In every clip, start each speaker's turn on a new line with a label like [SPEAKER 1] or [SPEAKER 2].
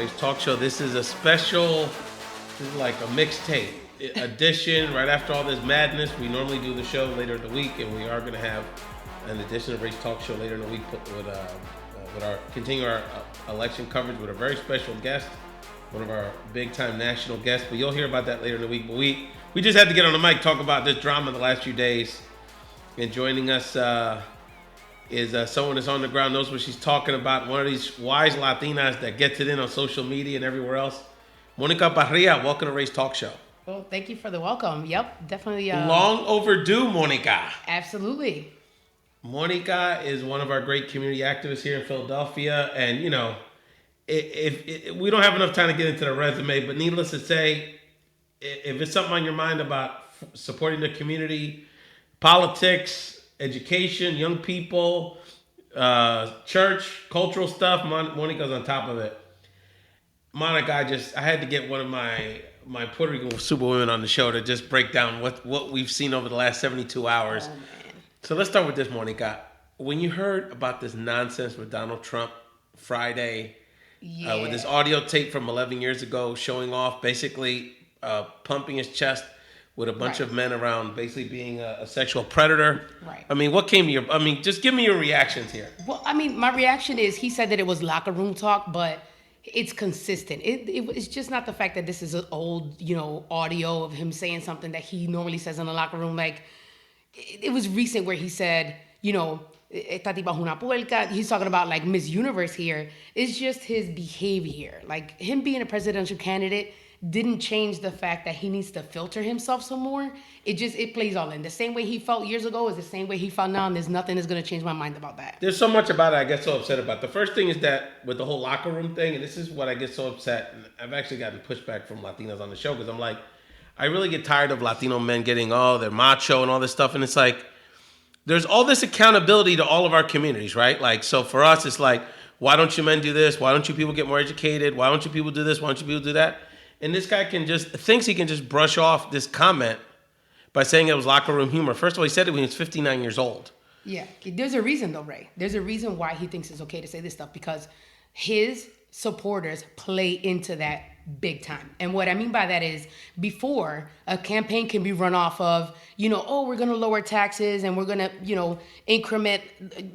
[SPEAKER 1] Ray's Talk Show. This is a special, this is like a mixtape edition right after all this madness. We normally do the show later in the week, and we are going to have an edition of Ray's Talk Show later in the week with our continue our election coverage with a very special guest, one of our big time national guests. But you'll hear about that later in the week. But we just had to get on the mic, talk about this drama the last few days. And joining us is someone that's on the ground, knows what she's talking about. One of these wise Latinas that gets it in on social media and everywhere else. Monica Parrilla, welcome to Ray's Talk Show.
[SPEAKER 2] Well, thank you for the welcome. Yep, definitely.
[SPEAKER 1] Long overdue, Monica.
[SPEAKER 2] Absolutely.
[SPEAKER 1] Monica is one of our great community activists here in Philadelphia. And, you know, if we don't have enough time to get into the resume, but needless to say, if it's something on your mind about supporting the community, politics, education, young people, church, cultural stuff, Monica's on top of it. Monica, I had to get one of my Puerto Rican superwomen on the show to just break down what we've seen over the last 72 hours.
[SPEAKER 2] Oh, man.
[SPEAKER 1] So let's start with this, Monica. When you heard about this nonsense with Donald Trump Friday, with this audio tape from 11 years ago showing off basically pumping his chest with a bunch of men around, basically being a sexual predator. Right. I mean, what came to your... I mean, just give me your reactions here.
[SPEAKER 2] Well, I mean, my reaction is he said that it was locker room talk, but it's consistent. It's just not the fact that this is an old, audio of him saying something that he normally says in the locker room. Like, it was recent where he said, esta tipa es una puerca. He's talking about, like, Miss Universe here. It's just his behavior. Like, him being a presidential candidate didn't change the fact that he needs to filter himself some more. It plays all in. The same way he felt years ago is the same way he felt now, and there's nothing that's going to change my mind about that.
[SPEAKER 1] There's so much about it I get so upset about. The first thing is that with the whole locker room thing, and this is what I get so upset, and I've actually gotten pushback from Latinos on the show, because I'm like, I really get tired of Latino men getting, they're macho and all this stuff, and it's like, there's all this accountability to all of our communities, right? Like, so for us, it's like, why don't you men do this? Why don't you people get more educated? Why don't you people do this? Why don't you people do that? And this guy thinks he can just brush off this comment by saying it was locker room humor. First of all, he said it when he was 59 years old.
[SPEAKER 2] Yeah, there's a reason though, Ray. There's a reason why he thinks it's okay to say this stuff, because his supporters play into that big time. And what I mean by that is, before, a campaign can be run off of, we're going to lower taxes and we're going to, increment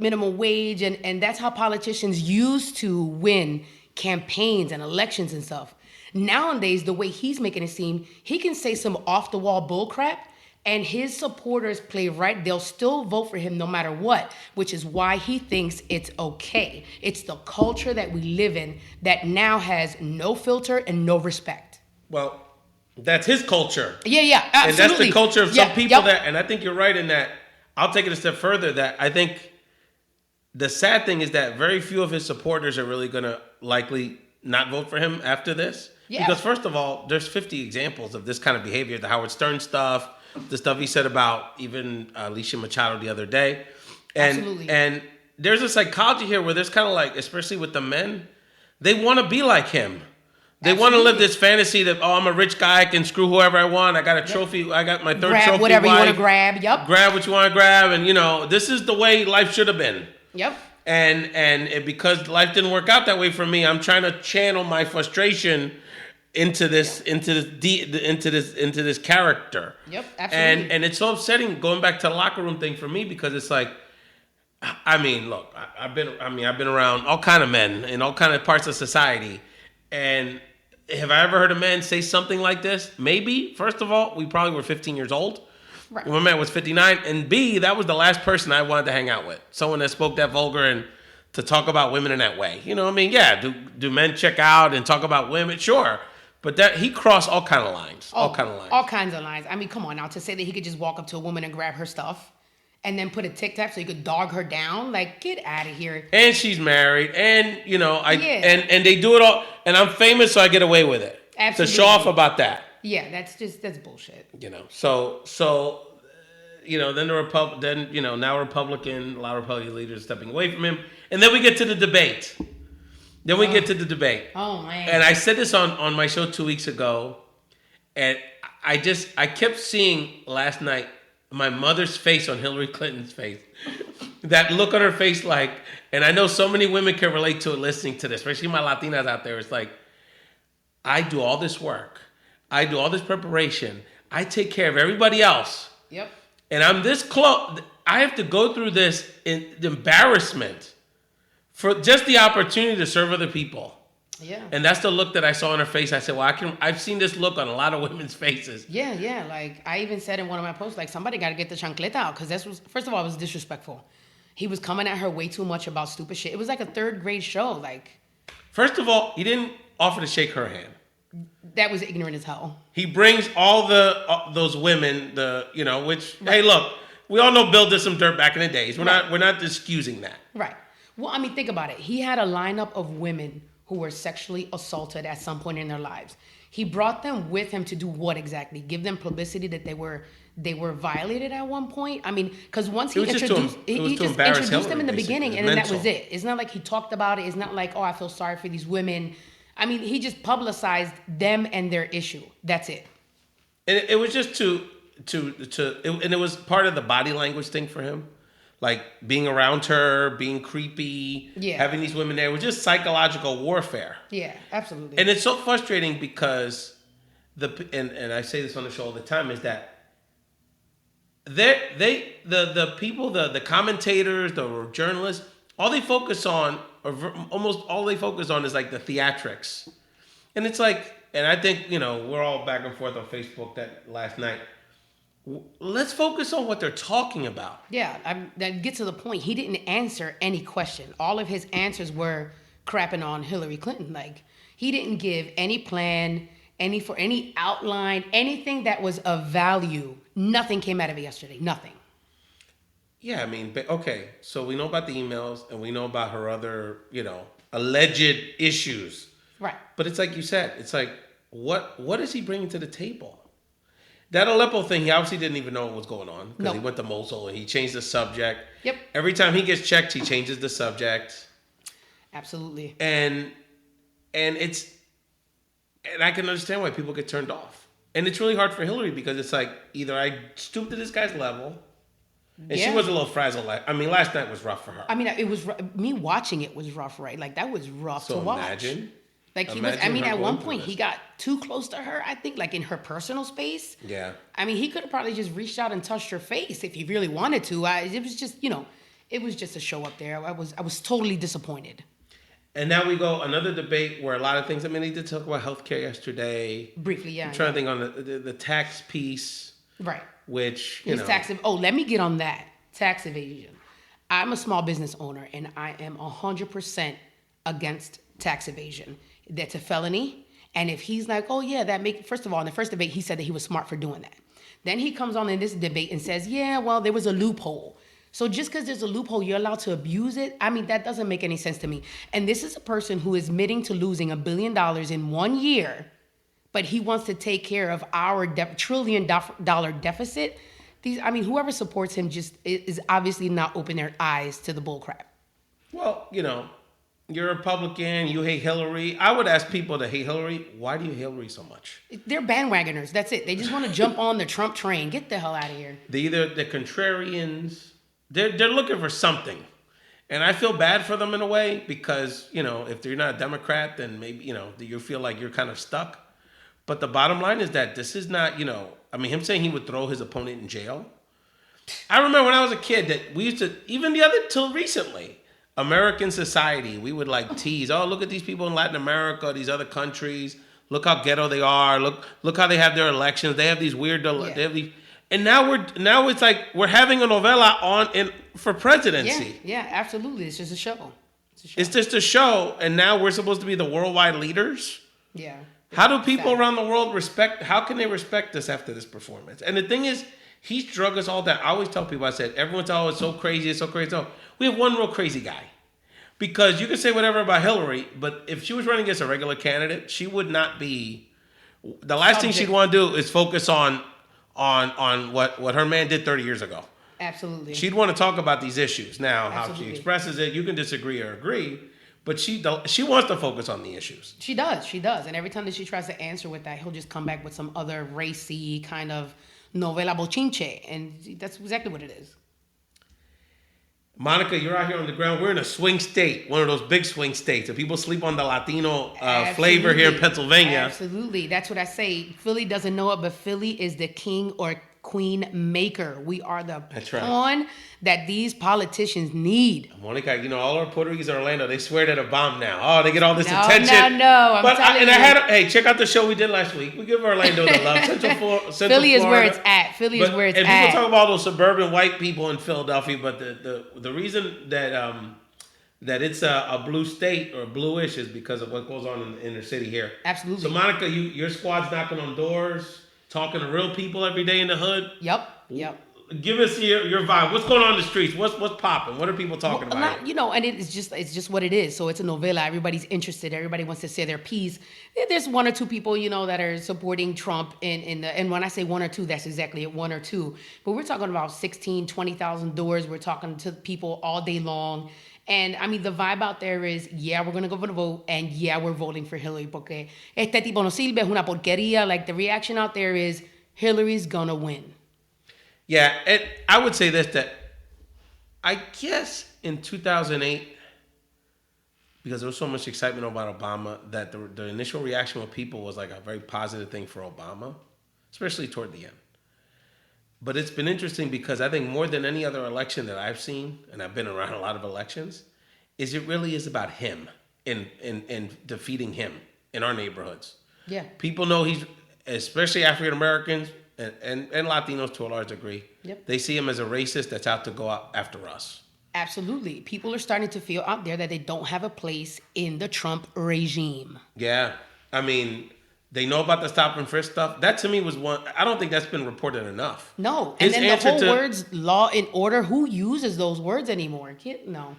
[SPEAKER 2] minimum wage. And that's how politicians used to win campaigns and elections and stuff. Nowadays, the way he's making it seem, he can say some off-the-wall bullcrap, and his supporters play right. They'll still vote for him no matter what, which is why he thinks it's okay. It's the culture that we live in that now has no filter and no respect.
[SPEAKER 1] Well, that's his culture.
[SPEAKER 2] Yeah, absolutely.
[SPEAKER 1] And that's the culture of some people and I think you're right in that. I'll take it a step further, that I think the sad thing is that very few of his supporters are really going to likely not vote for him after this. Yeah. Because first of all, there's 50 examples of this kind of behavior. The Howard Stern stuff, the stuff he said about even Alicia Machado the other day.
[SPEAKER 2] Absolutely.
[SPEAKER 1] And there's a psychology here where there's kind of like, especially with the men, they want to be like him. They want to live this fantasy that, I'm a rich guy, I can screw whoever I want. I got a trophy. I got my third trophy.
[SPEAKER 2] Grab whatever
[SPEAKER 1] wife.
[SPEAKER 2] You want to grab. Yep.
[SPEAKER 1] Grab what you want to grab. And, this is the way life should have been.
[SPEAKER 2] Yep.
[SPEAKER 1] And because life didn't work out that way for me, I'm trying to channel my frustration into this character.
[SPEAKER 2] Yep, absolutely.
[SPEAKER 1] And it's so upsetting going back to the locker room thing for me, because it's like, I mean, look, I've been around all kind of men in all kind of parts of society, and have I ever heard a man say something like this? Maybe. First of all, we probably were 15 years old. Right. When my man was 59, and B, that was the last person I wanted to hang out with. Someone that spoke that vulgar and to talk about women in that way. You know what I mean? Yeah, do men check out and talk about women? Sure. But that he crossed all kind of lines. All kinds of lines.
[SPEAKER 2] I mean, come on now, to say that he could just walk up to a woman and grab her stuff and then put a tic tac so he could dog her down, like, get out of here.
[SPEAKER 1] And she's married, and and they do it all, and I'm famous, so I get away with it.
[SPEAKER 2] Absolutely.
[SPEAKER 1] To show off about that.
[SPEAKER 2] Yeah, that's bullshit.
[SPEAKER 1] So then now Republican, a lot of Republican leaders stepping away from him, and then we get to the debate.
[SPEAKER 2] Oh man!
[SPEAKER 1] And I said this on my show 2 weeks ago, and I kept seeing last night my mother's face on Hillary Clinton's face. That look on her face, like, and I know so many women can relate to it listening to this, especially my Latinas out there. It's like, I do all this work. I do all this preparation. I take care of everybody else.
[SPEAKER 2] Yep.
[SPEAKER 1] And I'm this close. I have to go through this embarrassment for just the opportunity to serve other people.
[SPEAKER 2] Yeah.
[SPEAKER 1] And that's the look that I saw on her face. I said, well, I've seen this look on a lot of women's faces.
[SPEAKER 2] Yeah. Like, I even said in one of my posts, like, somebody got to get the chancleta out. Because first of all, it was disrespectful. He was coming at her way too much about stupid shit. It was like a third grade show. Like,
[SPEAKER 1] first of all, he didn't offer to shake her hand.
[SPEAKER 2] That was ignorant as hell.
[SPEAKER 1] He brings all those women, which, right. Hey, look, we all know Bill did some dirt back in the days. We're not excusing that.
[SPEAKER 2] Right. Well, I mean, think about it. He had a lineup of women who were sexually assaulted at some point in their lives. He brought them with him to do what exactly? Give them publicity that they were violated at one point? I mean, because once he introduced them in the beginning, and then that was it. It's not like he talked about it. It's not like, oh, I feel sorry for these women. I mean, he just publicized them and their issue. That's it.
[SPEAKER 1] And it was just and it was part of the body language thing for him. Like being around her, being creepy, having these women there. It was just psychological warfare.
[SPEAKER 2] Yeah, absolutely.
[SPEAKER 1] And it's so frustrating because and I say this on the show all the time, is that the people, the commentators, the journalists, all they focus on, or almost all they focus on, is like the theatrics. And it's like, and I think, we're all back and forth on Facebook that last night. Let's focus on what they're talking about.
[SPEAKER 2] Yeah, that gets to the point. He didn't answer any question. All of his answers were crapping on Hillary Clinton. Like, he didn't give any plan, any outline, anything that was of value. Nothing came out of it yesterday. Nothing.
[SPEAKER 1] Yeah, I mean, okay, so we know about the emails and we know about her other, alleged issues.
[SPEAKER 2] Right.
[SPEAKER 1] But it's like you said, it's like, what is he bringing to the table? That Aleppo thing, he obviously didn't even know what was going on because he went to Mosul and he changed the subject.
[SPEAKER 2] Yep.
[SPEAKER 1] Every time he gets checked, he changes the subject.
[SPEAKER 2] Absolutely.
[SPEAKER 1] And I can understand why people get turned off. And it's really hard for Hillary because it's like, either I stoop to this guy's level. And she was a little frazzled. I mean, last night was rough for her.
[SPEAKER 2] I mean, it was me watching it was rough, right? Like, that was rough to watch.
[SPEAKER 1] Imagine.
[SPEAKER 2] Like, he was. I mean, at one point he got too close to her. I think, like, in her personal space.
[SPEAKER 1] Yeah.
[SPEAKER 2] I mean, he could have probably just reached out and touched her face if he really wanted to. It was just, it was just a show up there. I was totally disappointed.
[SPEAKER 1] And now we go another debate where a lot of things. I mean, they did talk about healthcare yesterday.
[SPEAKER 2] Briefly, yeah.
[SPEAKER 1] I'm trying to think on the tax piece.
[SPEAKER 2] Right.
[SPEAKER 1] Which
[SPEAKER 2] let me get on that. Tax evasion. I'm a small business owner, and I am 100% against tax evasion. That's a felony. And if he's like, oh yeah, first of all, in the first debate, he said that he was smart for doing that. Then he comes on in this debate and says, yeah, well, there was a loophole. So just because there's a loophole, you're allowed to abuse it? I mean, that doesn't make any sense to me. And this is a person who is admitting to losing $1 billion in 1 year, but he wants to take care of our $1 trillion deficit. Whoever supports him just is obviously not opening their eyes to the bullcrap.
[SPEAKER 1] Well, you're a Republican, you hate Hillary. I would ask people that hate Hillary, why do you hate Hillary so much?
[SPEAKER 2] They're bandwagoners. That's it. They just want to jump on the Trump train. Get the hell out of here.
[SPEAKER 1] They're contrarians. They're looking for something. And I feel bad for them in a way because, if you're not a Democrat, then maybe, you feel like you're kind of stuck. But the bottom line is that this is not, him saying he would throw his opponent in jail. I remember when I was a kid that we used to, even till recently, American society, we would like tease, oh, look at these people in Latin America, these other countries. Look how ghetto they are. Look how they have their elections. They have these weird, they have these, and now it's like we're having a novella for presidency.
[SPEAKER 2] Yeah, absolutely. It's just a show.
[SPEAKER 1] It's just a show, and now we're supposed to be the worldwide leaders.
[SPEAKER 2] Yeah.
[SPEAKER 1] How do people around the world how can they respect us after this performance? And the thing is, he's drug us all down. I always tell people, I said, everyone's always so crazy, it's so crazy. So we have one real crazy guy. Because you can say whatever about Hillary, but if she was running against a regular candidate, she would not be. The last thing she'd want to do is focus on what her man did 30 years ago.
[SPEAKER 2] Absolutely.
[SPEAKER 1] She'd want to talk about these issues. Now,
[SPEAKER 2] Absolutely.
[SPEAKER 1] How she expresses it, you can disagree or agree, but she wants to focus on the issues.
[SPEAKER 2] She does. And every time that she tries to answer with that, he'll just come back with some other racy kind of novela bochinche. And that's exactly what it is.
[SPEAKER 1] Monica, you're out here on the ground. We're in a swing state, one of those big swing states. And people sleep on the Latino flavor here in Pennsylvania.
[SPEAKER 2] Absolutely. That's what I say. Philly doesn't know it, but Philly is the king or queen maker. We are the pawn that these politicians need.
[SPEAKER 1] Monica, all our Puerto Ricans in Orlando, they swear they're a bomb now. Oh, they get all this attention.
[SPEAKER 2] No.
[SPEAKER 1] Hey, check out the show we did last week. We give Orlando the love. Central
[SPEAKER 2] Philly is
[SPEAKER 1] Florida.
[SPEAKER 2] where it's at. Philly is where it's at.
[SPEAKER 1] And people talk about those suburban white people in Philadelphia, but the reason that it's a blue state or bluish is because of what goes on in the inner city here.
[SPEAKER 2] Absolutely.
[SPEAKER 1] So Monica, your squad's knocking on doors, talking to real people every day in the hood.
[SPEAKER 2] Yep.
[SPEAKER 1] Give us your vibe. What's going on in the streets? What's popping? What are people talking about?
[SPEAKER 2] And it's just what it is. So it's a novella. Everybody's interested. Everybody wants to say their piece. There's one or two people, that are supporting Trump and when I say one or two, that's exactly it, one or two. But we're talking about 16, 20,000 doors. We're talking to people all day long. And I mean, the vibe out there is, we're going to go for the vote, and we're voting for Hillary, porque este tipo no sirve, es una porquería. Like, the reaction out there is, Hillary's going to win.
[SPEAKER 1] Yeah, and I would say this, that I guess in 2008, because there was so much excitement about Obama, that the initial reaction of people was like a very positive thing for Obama, especially toward the end. But it's been interesting because I think more than any other election that I've seen, and I've been around a lot of elections, is it really is about him and defeating him in our neighborhoods.
[SPEAKER 2] Yeah.
[SPEAKER 1] People know he's, especially African Americans and Latinos to a large degree, they see him as a racist that's out to go out after us.
[SPEAKER 2] Absolutely. People are starting to feel out there that they don't have a place in the Trump regime.
[SPEAKER 1] Yeah. I mean, they know about the stop and frisk stuff. That to me was one. I don't think that's been reported enough.
[SPEAKER 2] No. And then the whole words law and order, who uses those words anymore? No.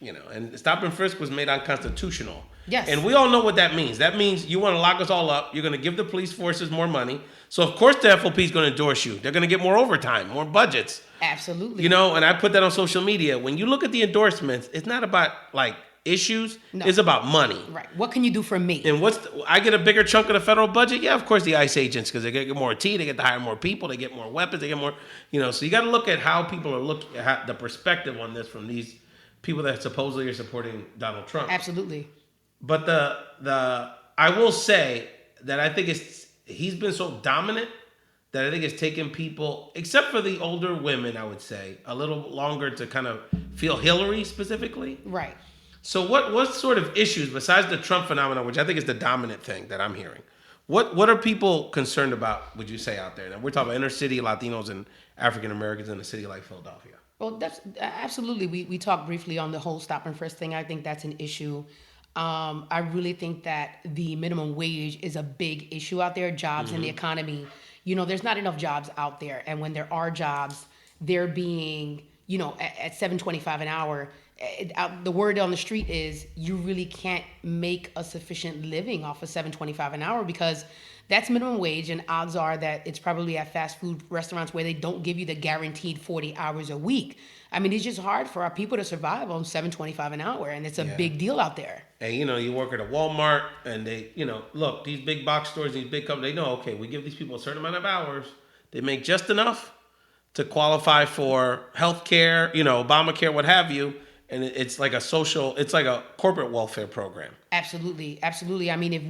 [SPEAKER 1] And stop and frisk was made unconstitutional.
[SPEAKER 2] Yes.
[SPEAKER 1] And we all know what that means. That means you want to lock us all up. You're going to give the police forces more money. So, of course, the FOP is going to endorse you. They're going to get more overtime, more budgets.
[SPEAKER 2] Absolutely.
[SPEAKER 1] And I put that on social media. When you look at the endorsements, it's not about, issues. No. It's about money.
[SPEAKER 2] Right. What can you do for me?
[SPEAKER 1] And I get a bigger chunk of the federal budget? Yeah, of course, the ICE agents, because they get more T, they get to hire more people, they get more weapons, they get more, so you got to look at how people are looking at the perspective on this from these people that supposedly are supporting Donald Trump.
[SPEAKER 2] Absolutely.
[SPEAKER 1] But I will say that I think he's been so dominant that I think it's taken people, except for the older women, I would say, a little longer to kind of feel Hillary specifically.
[SPEAKER 2] Right.
[SPEAKER 1] So what sort of issues, besides the Trump phenomenon, which I think is the dominant thing that I'm hearing, what are people concerned about, would you say, out there? Now, we're talking about inner city Latinos and African Americans in a city like Philadelphia.
[SPEAKER 2] Well, that's absolutely. We talked briefly on the whole stop and frisk thing. I think that's an issue. I really think that the minimum wage is a big issue out there. Jobs in the economy. There's not enough jobs out there. And when there are jobs, they're being, at $7.25 an hour. The word on the street is you really can't make a sufficient living off of $7.25 an hour because that's minimum wage, and odds are that it's probably at fast food restaurants where they don't give you the guaranteed 40 hours a week. I mean, it's just hard for our people to survive on $7.25 an hour, and it's a big deal out there.
[SPEAKER 1] And you work at a Walmart, and they, look, these big box stores, these big companies, they know, okay, we give these people a certain amount of hours, they make just enough to qualify for health care, Obamacare, what have you. And it's like a corporate welfare program. Absolutely.
[SPEAKER 2] I mean, if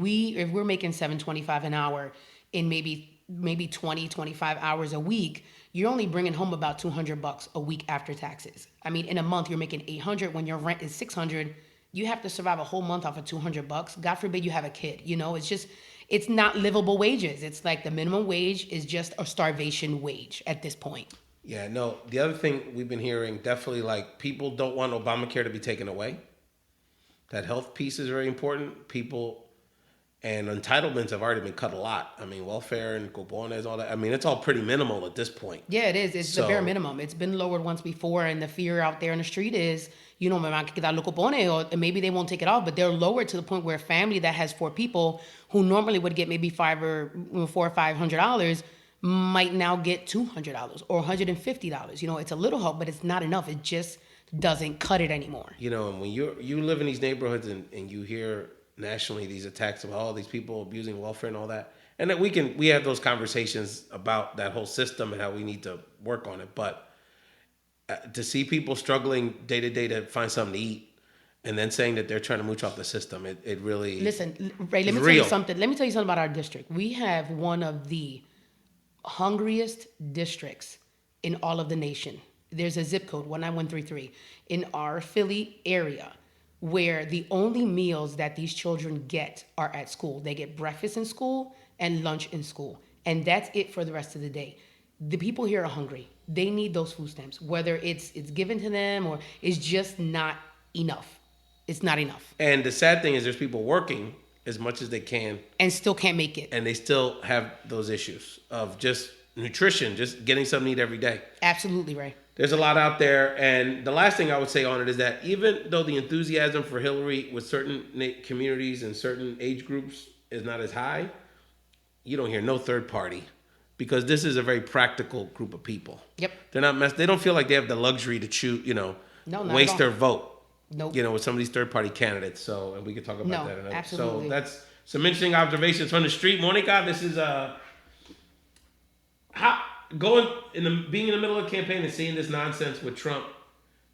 [SPEAKER 2] we're making $7.25 an hour in maybe 20, 25 hours a week, you're only bringing home about $200 a week after taxes. I mean, in a month, you're making $800 when your rent is $600. You have to survive a whole month off of $200. God forbid you have a kid. It's not livable wages. It's like the minimum wage is just a starvation wage at this point.
[SPEAKER 1] Yeah, no. The other thing we've been hearing, definitely, people don't want Obamacare to be taken away. That health piece is very important. People and entitlements have already been cut a lot. I mean, welfare and cupones, all that. I mean, it's all pretty minimal at this point.
[SPEAKER 2] Yeah, it is. It's the bare minimum. It's been lowered once before, and the fear out there in the street is, me van a quitar los cupones, or maybe they won't take it off, but they're lowered to the point where a family that has 4 people who normally would get maybe $400 or $500 might now get $200 or $150. It's a little help, but it's not enough. It just doesn't cut it anymore.
[SPEAKER 1] And when you live in these neighborhoods and you hear nationally these attacks of all these people abusing welfare and all that, and that we have those conversations about that whole system and how we need to work on it. But to see people struggling day to day to find something to eat, and then saying that they're trying to mooch off the system, it really
[SPEAKER 2] Listen, Ray, let me tell you something. Let me tell you something about our district. We have one of the hungriest districts in all of the nation. There's a zip code 19133 in our Philly area where the only meals that these children get are at school. They get breakfast in school and lunch in school, and that's it for the rest of the day. The people here are hungry. They need those food stamps, whether it's given to them or it's just not enough. It's not enough.
[SPEAKER 1] And the sad thing is there's people working as much as they can
[SPEAKER 2] and still can't make it.
[SPEAKER 1] And they still have those issues of just nutrition, just getting something to eat every day.
[SPEAKER 2] Absolutely, Ray.
[SPEAKER 1] There's a lot out there. And the last thing I would say on it is that even though the enthusiasm for Hillary with certain communities and certain age groups is not as high, you don't hear no third party, because this is a very practical group of people.
[SPEAKER 2] Yep.
[SPEAKER 1] They're not they don't feel like they have the luxury to choose, waste their vote.
[SPEAKER 2] Nope.
[SPEAKER 1] With some of these third party candidates. So, and we could talk about that another.
[SPEAKER 2] Absolutely.
[SPEAKER 1] So that's some interesting observations from the street. Monica, this is being in the middle of a campaign and seeing this nonsense with Trump.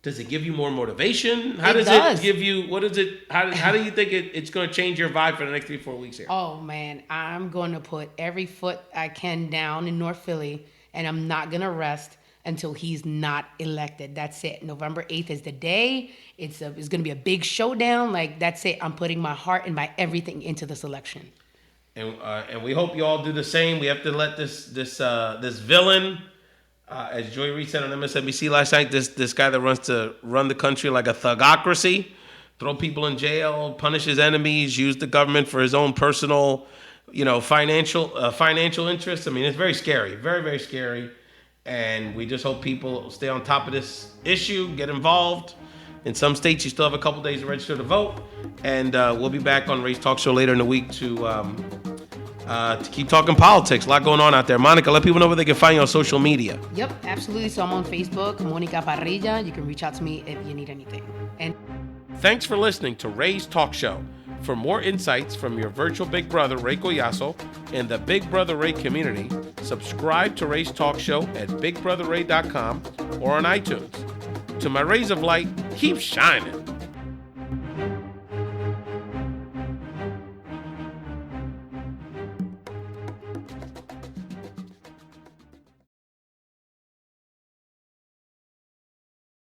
[SPEAKER 1] Does it give you more motivation? How does it give you? What is it? How do you think it's going to change your vibe for the next 3-4 weeks here?
[SPEAKER 2] Oh man, I'm going to put every foot I can down in North Philly, and I'm not going to rest until he's not elected. That's it. November 8th is the day. It's going to be a big showdown. Like, that's it. I'm putting my heart and my everything into this election.
[SPEAKER 1] And we hope you all do the same. We have to let this villain, as Joy Reid said on MSNBC last night, this guy that wants to run the country like a thugocracy, throw people in jail, punish his enemies, use the government for his own personal, financial interests. I mean, it's very scary, very, very scary. And we just hope people stay on top of this issue, get involved. In some states, you still have a couple days to register to vote. And we'll be back on Ray's Talk Show later in the week to keep talking politics. A lot going on out there. Monica, let people know where they can find you on social media.
[SPEAKER 2] Yep, absolutely. So I'm on Facebook, Monica Parrilla. You can reach out to me if you need anything. And
[SPEAKER 1] thanks for listening to Ray's Talk Show. For more insights from your virtual Big Brother, Ray Collazo, and the Big Brother Ray community, subscribe to Ray's Talk Show at BigBrotherRay.com or on iTunes. To my rays of light, keep shining.